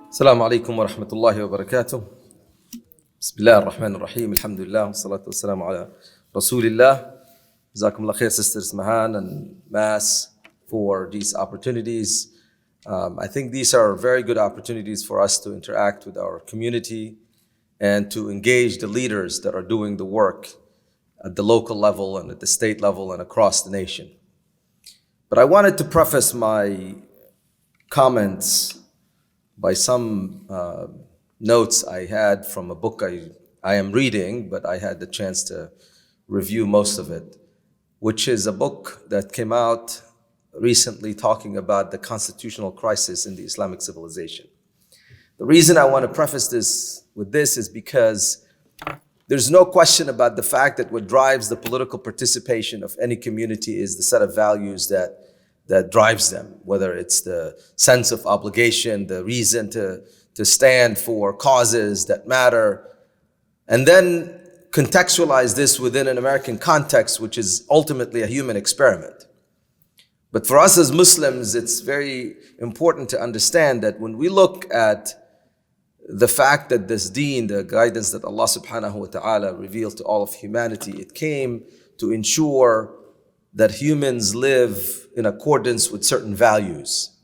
السلام عليكم ورحمة الله وبركاته. بسم الله الرحمن الرحيم. Alhamdulillah. والصلاة والسلام على رسول الله. Jazakumullah khair, Sisters Mahan and MAS, for these opportunities. I think these are very good opportunities for us to interact with our community and to engage the leaders that are doing the work at the local level and at the state level and across the nation. But I wanted to preface my comments by some notes I had from a book I am reading, but I had the chance to review most of it, which is a book that came out recently talking about the constitutional crisis in the Islamic civilization. The reason I want to preface this with this is because there's no question about the fact that what drives the political participation of any community is the set of values that drives them, whether it's the sense of obligation, the reason to stand for causes that matter, and then contextualize this within an American context, which is ultimately a human experiment. But for us as Muslims, it's very important to understand that when we look at the fact that this deen, the guidance that Allah subhanahu wa ta'ala revealed to all of humanity, it came to ensure that humans live in accordance with certain values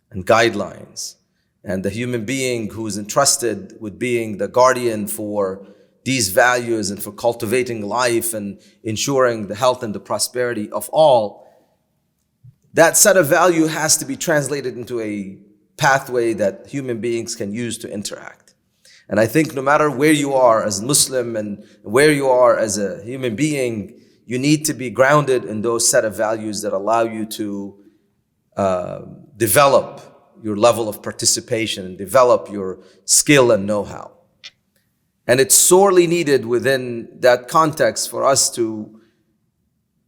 and guidelines. And the human being who is entrusted with being the guardian for these values and for cultivating life and ensuring the health and the prosperity of all, that set of value has to be translated into a pathway that human beings can use to interact. And I think no matter where you are as a Muslim and where you are as a human being, you need to be grounded in those set of values that allow you to develop your level of participation and develop your skill and know-how. And it's sorely needed within that context for us to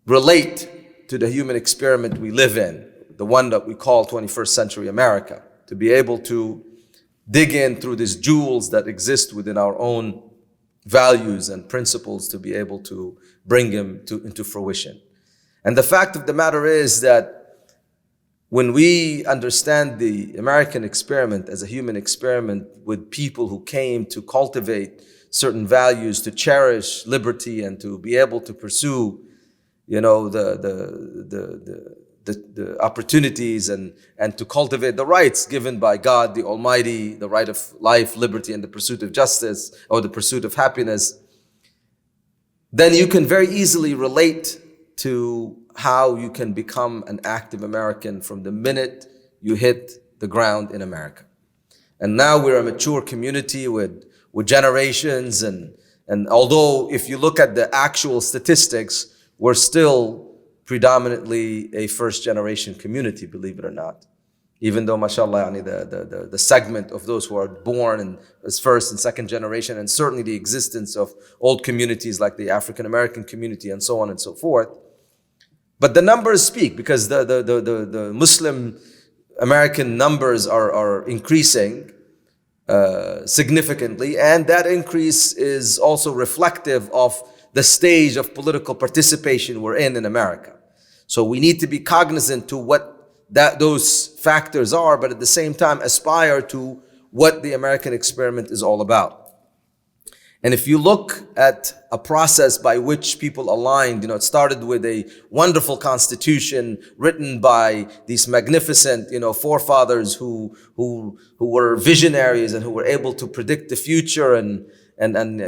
relate to the human experiment we live in, the one that we call 21st century America, to be able to dig in through these jewels that exist within our own values and principles to be able to bring them into fruition. And the fact of the matter is that when we understand the American experiment as a human experiment with people who came to cultivate certain values, to cherish liberty and to be able to pursue, the opportunities and to cultivate the rights given by God the Almighty, the right of life, liberty, and the pursuit of justice or the pursuit of happiness, then you can very easily relate to how you can become an active American from the minute you hit the ground in America. And now we're a mature community with generations, and although if you look at the actual statistics, we're still predominantly a first-generation community, believe it or not. Even though, mashallah, the segment of those who are born as first and second generation, and certainly the existence of old communities like the African-American community and so on and so forth. But the numbers speak, because the Muslim American numbers are increasing significantly, and that increase is also reflective of the stage of political participation we're in America. So we need to be cognizant to what those factors are, but at the same time aspire to what the American experiment is all about. And if you look at a process by which people aligned, it started with a wonderful constitution written by these magnificent, forefathers who were visionaries and who were able to predict the future. And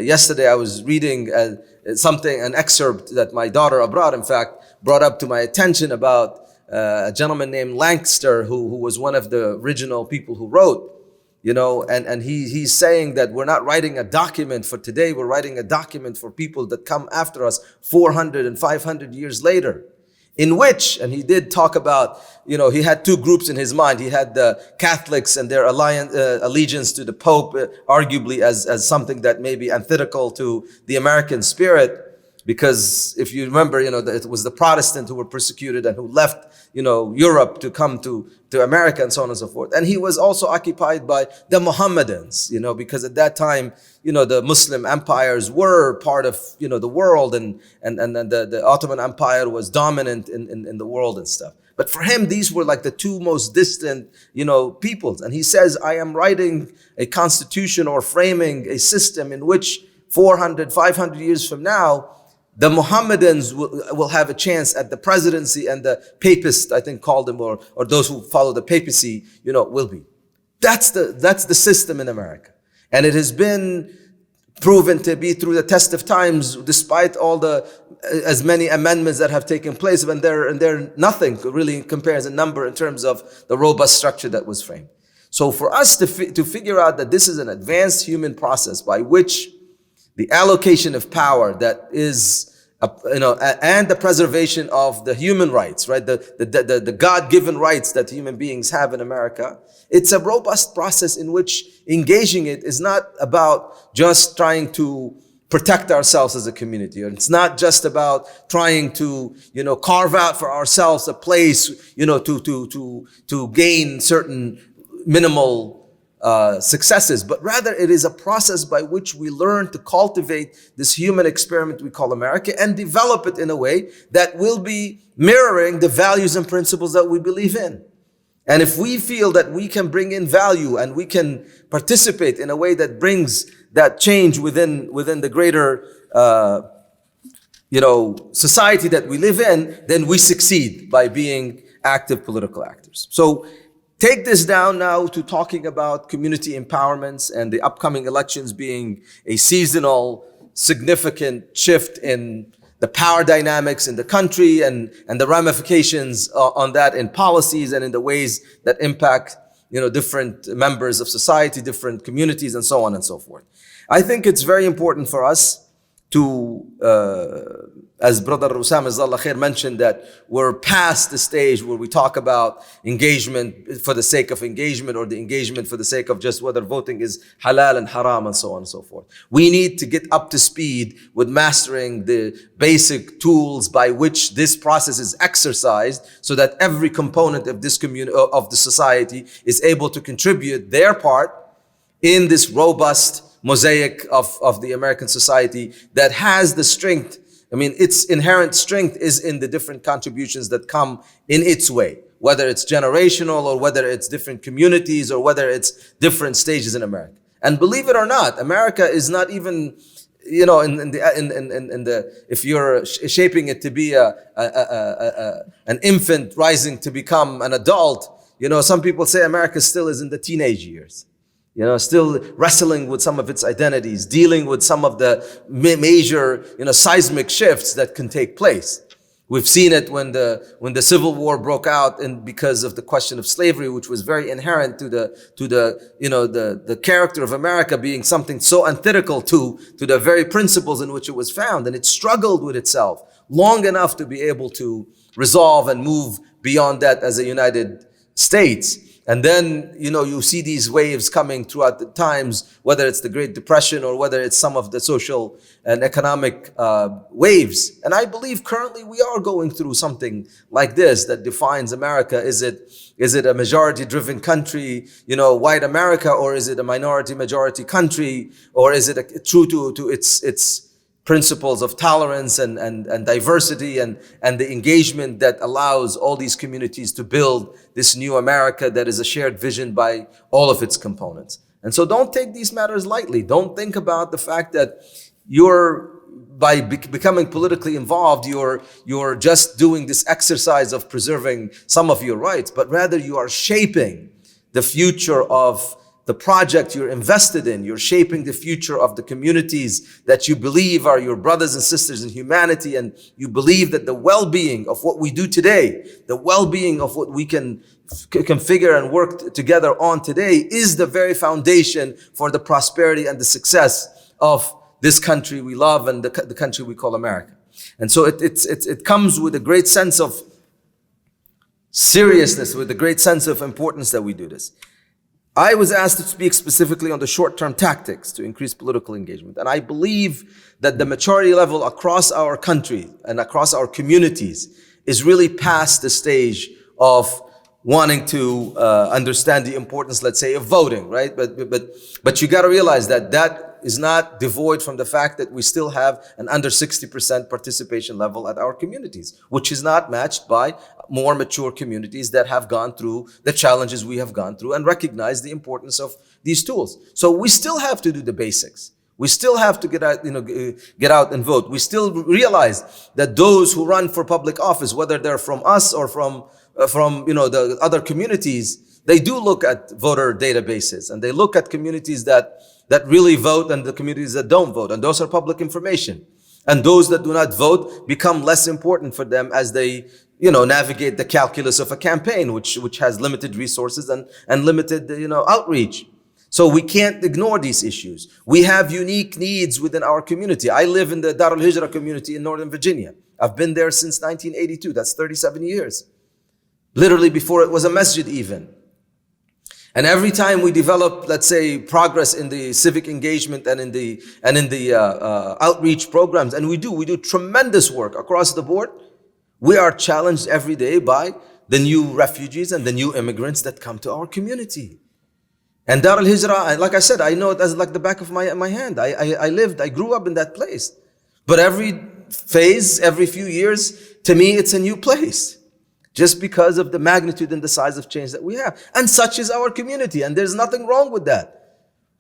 yesterday I was reading an excerpt that my daughter abroad, in fact, brought up to my attention about a gentleman named Lancaster, who was one of the original people who wrote, and he's saying that we're not writing a document for today, we're writing a document for people that come after us 400 and 500 years later. In which, and he did talk about, he had two groups in his mind. He had the Catholics and their allegiance to the Pope, arguably as something that may be antithetical to the American spirit. because if you remember, it was the Protestant who were persecuted and who left, Europe to come to America and so on and so forth. And he was also occupied by the Mohammedans, because at that time, the Muslim empires were part of, the world, and the Ottoman Empire was dominant in the world and stuff. But for him, these were like the two most distant, peoples. And he says, I am writing a constitution or framing a system in which 400, 500 years from now, the Mohammedans will have a chance at the presidency, and the papists, I think, called them, or those who follow the papacy, will be. That's the system in America. And it has been proven to be through the test of times, despite all as many amendments that have taken place, and they're nothing really compares in number in terms of the robust structure that was framed. So for us to figure out that this is an advanced human process by which the allocation of power that is, and the preservation of the human rights, right? The God-given rights that human beings have in America. It's a robust process in which engaging it is not about just trying to protect ourselves as a community, or it's not just about trying to, carve out for ourselves a place, to gain certain minimal successes, but rather it is a process by which we learn to cultivate this human experiment we call America and develop it in a way that will be mirroring the values and principles that we believe in. And if we feel that we can bring in value and we can participate in a way that brings that change within the greater society that we live in, then we succeed by being active political actors. So take this down now to talking about community empowerments and the upcoming elections being a seasonal, significant shift in the power dynamics in the country and the ramifications on that in policies and in the ways that impact, different members of society, different communities, and so on and so forth. I think it's very important for us to, as Brother Usama Jazakallah Khair mentioned, that we're past the stage where we talk about engagement for the sake of engagement, or the engagement for the sake of just whether voting is halal and haram and so on and so forth. We need to get up to speed with mastering the basic tools by which this process is exercised, so that every component of this of the society is able to contribute their part in this robust mosaic of the American society that has the strength. I mean, its inherent strength is in the different contributions that come in its way, whether it's generational or whether it's different communities or whether it's different stages in America. And believe it or not, America is not even, if you're shaping it to be an infant rising to become an adult, some people say America still is in the teenage years. Still wrestling with some of its identities, dealing with some of the major, seismic shifts that can take place. We've seen it when the Civil War broke out, and because of the question of slavery, which was very inherent to the character of America being something so antithetical to the very principles in which it was found, and it struggled with itself long enough to be able to resolve and move beyond that as a United States. And then, you see these waves coming throughout the times, whether it's the Great Depression or whether it's some of the social and economic waves. And I believe currently we are going through something like this that defines America. Is it a majority-driven country, white America, or is it a minority-majority country, or is it true to its principles of tolerance and diversity and the engagement that allows all these communities to build this new America that is a shared vision by all of its components. And so don't take these matters lightly. Don't think about the fact that by becoming politically involved, you're just doing this exercise of preserving some of your rights, but rather you are shaping the future of the project you're invested in. You're shaping the future of the communities that you believe are your brothers and sisters in humanity, and you believe that the well-being of what we do today, the well-being of what we can configure and work together on today, is the very foundation for the prosperity and the success of this country we love and the country we call America. And so it comes with a great sense of seriousness, with a great sense of importance that we do this. I was asked to speak specifically on the short-term tactics to increase political engagement. And I believe that the maturity level across our country and across our communities is really past the stage of wanting to understand the importance, let's say, of voting, right? But you got to realize that that is not devoid from the fact that we still have an under 60% participation level at our communities, which is not matched by more mature communities that have gone through the challenges we have gone through and recognize the importance of these tools. So we still have to do the basics. We still have to get out and vote. We still realize that those who run for public office, whether they're from us or from the other communities, they do look at voter databases and they look at communities that really vote and the communities that don't vote, and those are public information. And those that do not vote become less important for them as they navigate the calculus of a campaign, which has limited resources and limited outreach. So we can't ignore these issues. We have unique needs within our community. I live in the Dar al-Hijra community in Northern Virginia. I've been there since 1982. That's 37 years. Literally before it was a masjid even. And every time we develop, let's say, progress in the civic engagement and in the outreach programs, and we do tremendous work across the board, we are challenged every day by the new refugees and the new immigrants that come to our community. And Dar al-Hijra, like I said, I know it as like the back of my hand. I grew up in that place. But every phase, every few years, to me, it's a new place. Just because of the magnitude and the size of change that we have. And such is our community, and there's nothing wrong with that.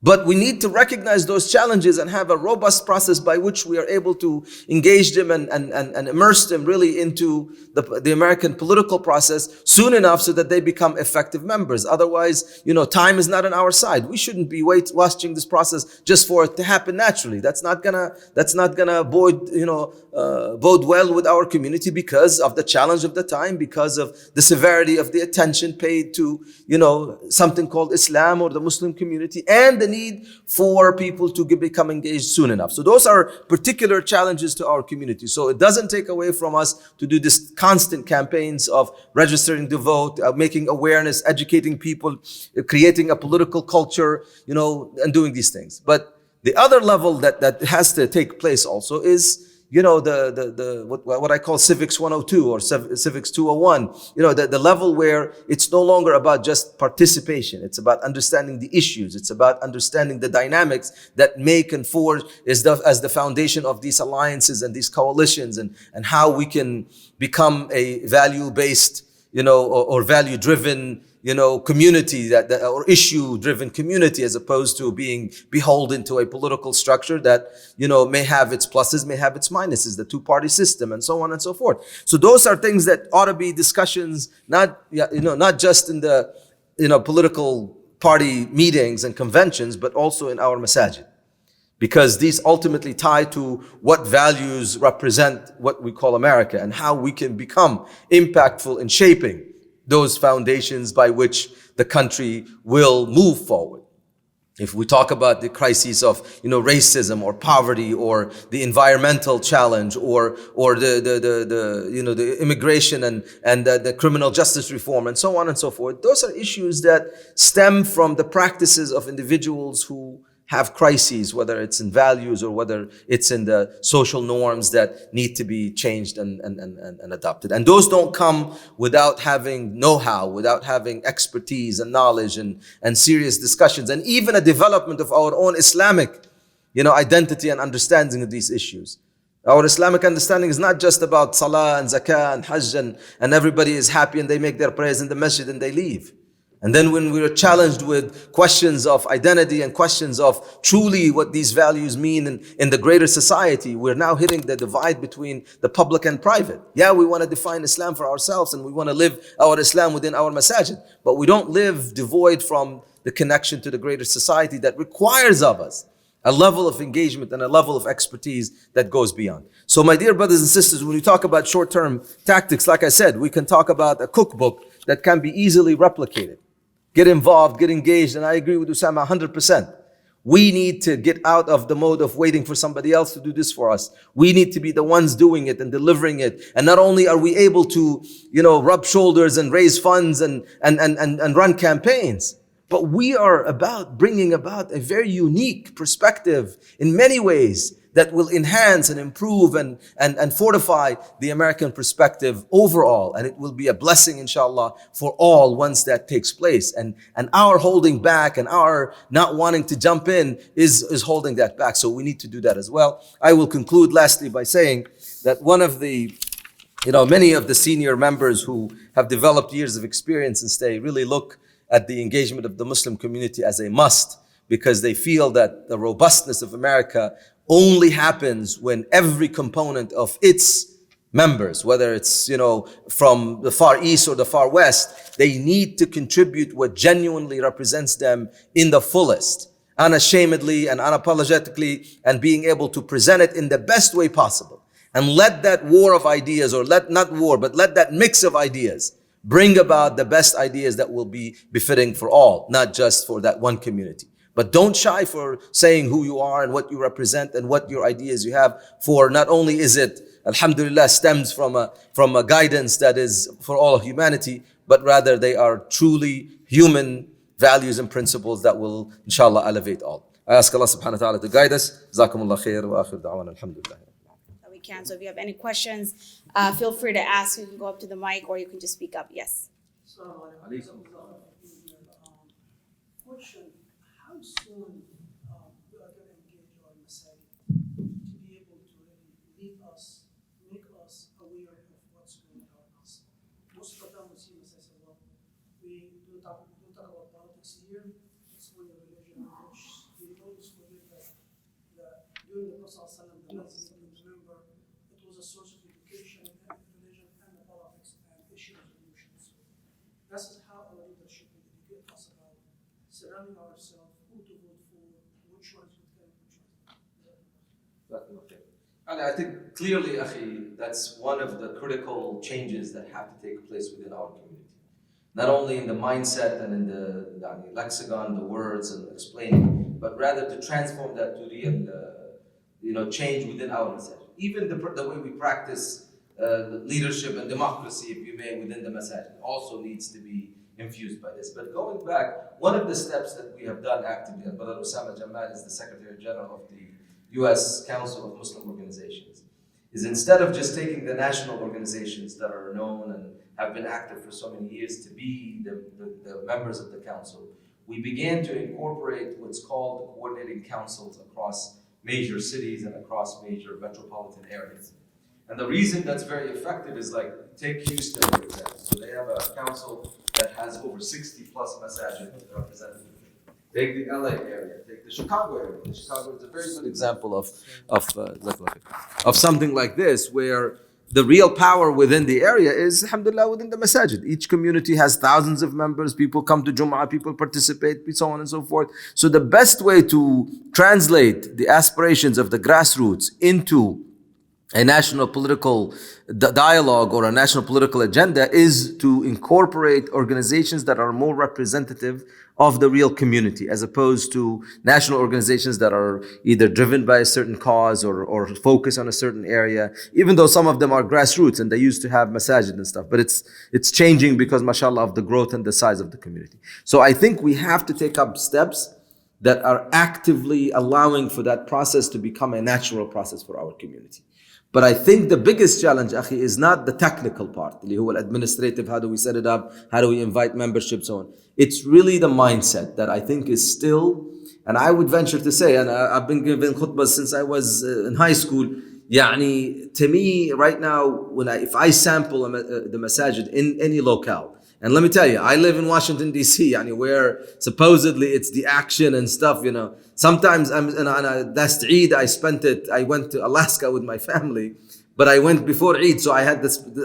But we need to recognize those challenges and have a robust process by which we are able to engage them and immerse them really into the American political process soon enough so that they become effective members. Otherwise, time is not on our side. We shouldn't be watching this process just for it to happen naturally. That's not gonna bode well with our community because of the challenge of the time, because of the severity of the attention paid to something called Islam or the Muslim community, and the need for people to become engaged soon enough. So those are particular challenges to our community. So it doesn't take away from us to do this constant campaigns of registering to vote, making awareness, educating people, creating a political culture, and doing these things. But the other level that has to take place also is what I call Civics 102 or Civics 201, the level where it's no longer about just participation. It's about understanding the issues. It's about understanding the dynamics that make and forge as the foundation of these alliances and these coalitions, and how we can become a value-based, or value-driven, community or issue-driven community, as opposed to being beholden to a political structure that, may have its pluses, may have its minuses, the two-party system, and so on and so forth. So those are things that ought to be discussions, not just in the, political party meetings and conventions, but also in our masajid. Because these ultimately tie to what values represent what we call America and how we can become impactful in shaping those foundations by which the country will move forward. If we talk about the crises of, racism or poverty or the environmental challenge or the immigration and the criminal justice reform and so on and so forth, those are issues that stem from the practices of individuals who have crises, whether it's in values or whether it's in the social norms that need to be changed and adopted. And those don't come without having know-how, without having expertise and knowledge and serious discussions, and even a development of our own Islamic, identity and understanding of these issues. Our Islamic understanding is not just about salah and zakah and hajj and everybody is happy and they make their prayers in the masjid and they leave. And then when we are challenged with questions of identity and questions of truly what these values mean in the greater society, we're now hitting the divide between the public and private. Yeah, we want to define Islam for ourselves and we want to live our Islam within our masajid, but we don't live devoid from the connection to the greater society that requires of us a level of engagement and a level of expertise that goes beyond. So my dear brothers and sisters, when we talk about short-term tactics, like I said, we can talk about a cookbook that can be easily replicated. Get involved, get engaged, and I agree with Usama 100%. We need to get out of the mode of waiting for somebody else to do this for us. We need to be the ones doing it and delivering it. And not only are we able to, rub shoulders and raise funds and run campaigns, But we are about bringing about a very unique perspective in many ways that will enhance and improve and fortify the American perspective overall. And it will be a blessing, inshallah, for all once that takes place. And our holding back and our not wanting to jump in is holding that back. So we need to do that as well. I will conclude lastly by saying that one of the many of the senior members who have developed years of experience and stay really look at the engagement of the Muslim community as a must, because they feel that the robustness of America only happens when every component of its members, whether it's, from the Far East or the Far West, they need to contribute what genuinely represents them in the fullest, unashamedly and unapologetically, and being able to present it in the best way possible. And let that war of ideas, or let that mix of ideas bring about the best ideas that will be befitting for all, not just for that one community. But don't shy for saying who you are and what you represent and what your ideas you have, for not only is it, alhamdulillah, stems from a guidance that is for all of humanity, but rather they are truly human values and principles that will, inshallah, elevate all. I ask Allah subhanahu wa ta'ala to guide us. Jazakumullah khair wa akhir da'wana alhamdulillah. We can. So if you have any questions, feel free to ask. You can go up to the mic or you can just speak up. Yes. Question: how soon we are going to engage our masajid to be able to really lead us, make us aware of what's going on us? Most of the time we see masajid say, well, we don't talk about politics here. It's for your religion, which we always forget that during the Prophet the masjid, remember, it was a source of education and religion and the politics and issue resolution. So this is how our leadership will educate us about surrounding ourselves, who to vote for, which ones we can, which ones. And I think clearly, Akhi, that's one of the critical changes that have to take place within our community. Not only in the mindset and in the lexicon, the words and explaining, but rather to transform that to real, change within our masajid. Even the way we practice leadership and democracy, if you may, within the masajid also needs to be infused by this. But going back, one of the steps that we have done actively, and Brother Osama Jamal is the Secretary General of the U.S. Council of Muslim Organizations, is instead of just taking the national organizations that are known and have been active for so many years to be the members of the council, we began to incorporate what's called the coordinating councils across major cities and across major metropolitan areas. And the reason that's very effective is, like, take Houston, for example. So they have a council that has over 60 plus masajid represented. Take the LA area, take the Chicago area. The Chicago is a very good example of something like this, where the real power within the area is, alhamdulillah, within the masajid. Each community has thousands of members, people come to Jum'ah, people participate, so on and so forth. So the best way to translate the aspirations of the grassroots into a national political dialogue or a national political agenda is to incorporate organizations that are more representative of the real community, as opposed to national organizations that are either driven by a certain cause or focus on a certain area, even though some of them are grassroots and they used to have masajid and stuff. But it's changing because, mashallah, of the growth and the size of the community. So I think we have to take up steps that are actively allowing for that process to become a natural process for our community. But I think the biggest challenge, Akhi, is not the technical part, اللي هو administrative, how do we set it up, how do we invite membership, so on. It's really the mindset that I think is still, and I would venture to say, and I've been giving khutbahs since I was in high school, to me right now, if I sample the masajid in any locale, and let me tell you, I live in Washington, D.C., where supposedly it's the action and stuff, Sometimes that's Eid, I went to Alaska with my family, but I went before Eid, so I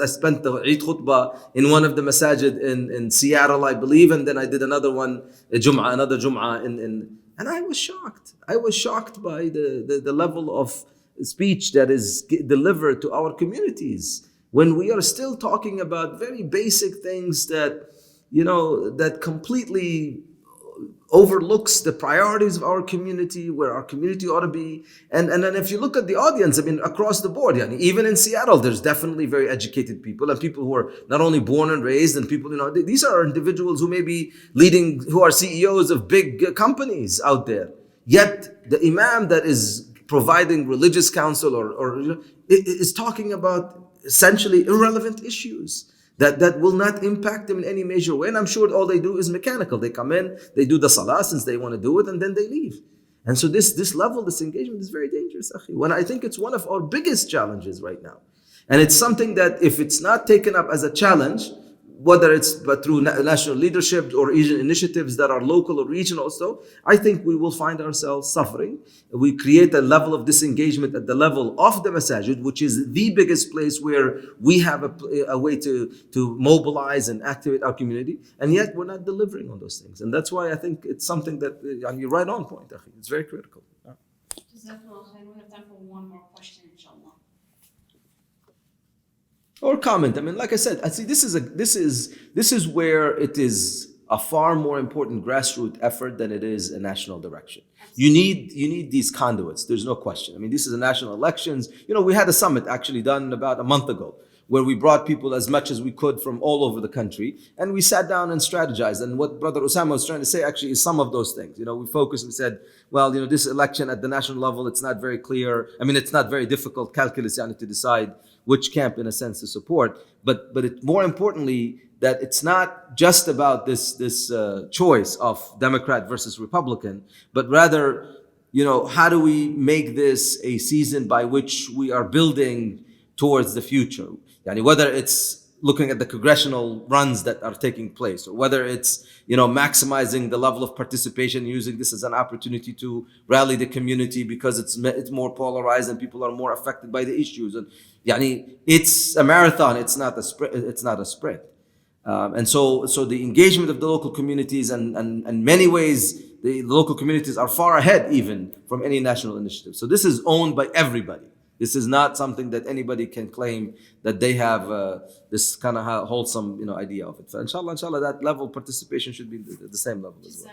spent the Eid khutbah in one of the masajid in Seattle, I believe, and then I did another one, another Jum'ah, and I was shocked. I was shocked by the level of speech that is delivered to our communities, when we are still talking about very basic things that, that completely overlooks the priorities of our community, where our community ought to be. And then if you look at the audience, I mean, across the board, even in Seattle, there's definitely very educated people and people who are not only born and raised, and people, these are individuals who may be leading, who are CEOs of big companies out there. Yet the imam that is providing religious counsel or is talking about essentially irrelevant issues that will not impact them in any major way. And I'm sure all they do is mechanical. They come in, they do the salah since they want to do it, and then they leave. And so this level, this engagement is very dangerous, akhi. When I think it's one of our biggest challenges right now. And it's something that if it's not taken up as a challenge, whether it's but through national leadership or even initiatives that are local or regional also, I think we will find ourselves suffering. We create a level of disengagement at the level of the masajid, which is the biggest place where we have a way to mobilize and activate our community, and yet we're not delivering on those things. And that's why I think it's something that you're right on point, akhi. It's very critical. Jazakallah khair. We have time for one more question, inshallah. Or comment. I mean, like I said, I see this is where it is a far more important grassroots effort than it is a national direction. You need these conduits. There's no question. I mean, this is a national elections. We had a summit actually done about a month ago, where we brought people as much as we could from all over the country, and we sat down and strategized. And what Brother Osama was trying to say actually is some of those things. We focused and said, well, this election at the national level, it's not very clear. I mean, it's not very difficult calculus to decide which camp in a sense to support. But more importantly, that it's not just about this choice of Democrat versus Republican, but rather, how do we make this a season by which we are building towards the future? Whether it's looking at the congressional runs that are taking place, or whether it's maximizing the level of participation, using this as an opportunity to rally the community because it's more polarized and people are more affected by the issues. And it's a marathon. It's not a sprint. And so the engagement of the local communities and in many ways the local communities are far ahead even from any national initiative. So this is owned by everybody. This is not something that anybody can claim that they have this kind of wholesome idea of it. So inshallah, that level of participation should be the same level as well.